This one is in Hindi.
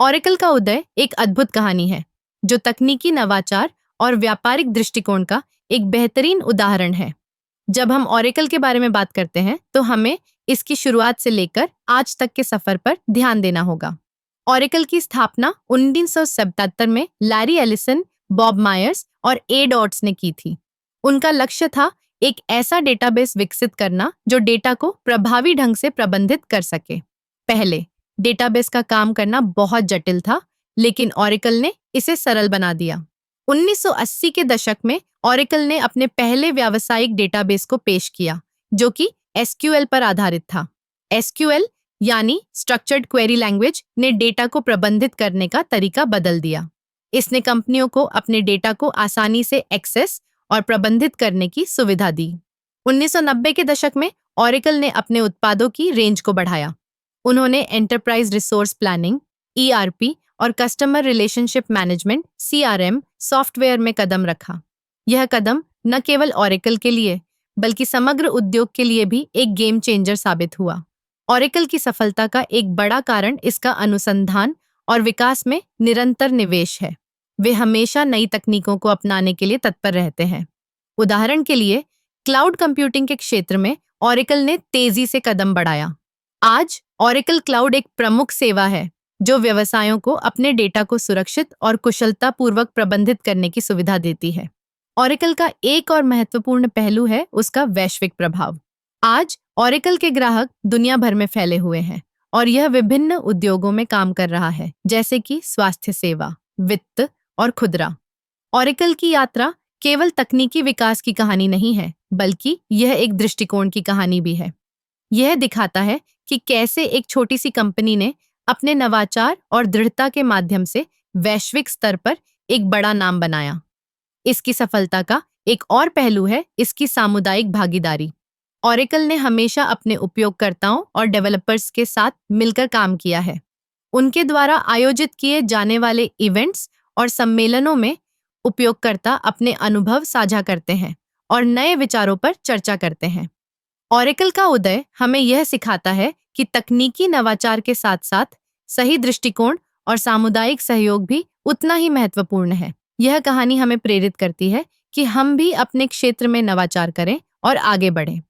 ऑरेकल का उदय एक अद्भुत कहानी है जो तकनीकी नवाचार और व्यापारिक दृष्टिकोण का एक बेहतरीन उदाहरण है। जब हम ऑरेकल के बारे में बात करते हैं तो हमें इसकी शुरुआत से लेकर आज तक के सफर पर ध्यान देना होगा। ऑरेकल की स्थापना 1977 में लैरी एलिसन, बॉब मायर्स और ए डॉट्स ने की थी। उनका लक्ष्य था एक ऐसा डेटाबेस विकसित करना जो डेटा को प्रभावी ढंग से प्रबंधित कर सके। पहले डेटाबेस का काम करना बहुत जटिल था, लेकिन ऑरेकल ने इसे सरल बना दिया। 1980 के दशक में ऑरेकल ने अपने पहले व्यावसायिक डेटाबेस को पेश किया, जो कि एसक्यूएल पर आधारित था। एसक्यूएल यानी स्ट्रक्चर्ड क्वेरी लैंग्वेज ने डेटा को प्रबंधित करने का तरीका बदल दिया। इसने कंपनियों को अपने डेटा को आसानी से एक्सेस और प्रबंधित करने की सुविधा दी। 1990 के दशक में ऑरेकल ने अपने उत्पादों की रेंज को बढ़ाया। उन्होंने एंटरप्राइज रिसोर्स प्लानिंग, ईआरपी और customer relationship management CRM software में कदम रखा। यह कदम न केवल ऑरेकल के लिए बल्कि समग्र उद्योग के लिए भी एक गेम चेंजर साबित हुआ। ऑरेकल की सफलता का एक बड़ा कारण इसका अनुसंधान और विकास में निरंतर निवेश है। वे हमेशा नई तकनीकों को अपनाने के लिए तत्पर रहते हैं। उदाहरण के लिए, क्लाउड कंप्यूटिंग के क्षेत्र में ऑरेकल ने तेजी से कदम बढ़ाया। आज ऑरेकल क्लाउड एक प्रमुख सेवा है जो व्यवसायों को अपने डेटा को सुरक्षित और कुशलतापूर्वक प्रबंधित करने की सुविधा देती है। ऑरेकल का एक और महत्वपूर्ण पहलू है उसका वैश्विक प्रभाव। आज ऑरेकल के ग्राहक दुनिया भर में फैले हुए हैं और यह विभिन्न उद्योगों में काम कर रहा है, जैसे कि स्वास्थ्य सेवा, वित्त और खुदरा। ऑरेकल की यात्रा केवल तकनीकी विकास की कहानी नहीं है, बल्कि यह एक दृष्टिकोण की कहानी भी है। यह दिखाता है कि कैसे एक छोटी सी कंपनी ने अपने नवाचार और दृढ़ता के माध्यम से वैश्विक स्तर पर एक बड़ा नाम बनाया। इसकी सफलता का एक और पहलू है इसकी सामुदायिक भागीदारी। ऑरेकल ने हमेशा अपने उपयोगकर्ताओं और डेवलपर्स के साथ मिलकर काम किया है। उनके द्वारा आयोजित किए जाने वाले इवेंट्स और सम्मेलनों में उपयोगकर्ता अपने अनुभव साझा करते हैं और नए विचारों पर चर्चा करते हैं। ऑरेकल का उदय हमें यह सिखाता है कि तकनीकी नवाचार के साथ-साथ सही दृष्टिकोण और सामुदायिक सहयोग भी उतना ही महत्वपूर्ण है। यह कहानी हमें प्रेरित करती है कि हम भी अपने क्षेत्र में नवाचार करें और आगे बढ़ें।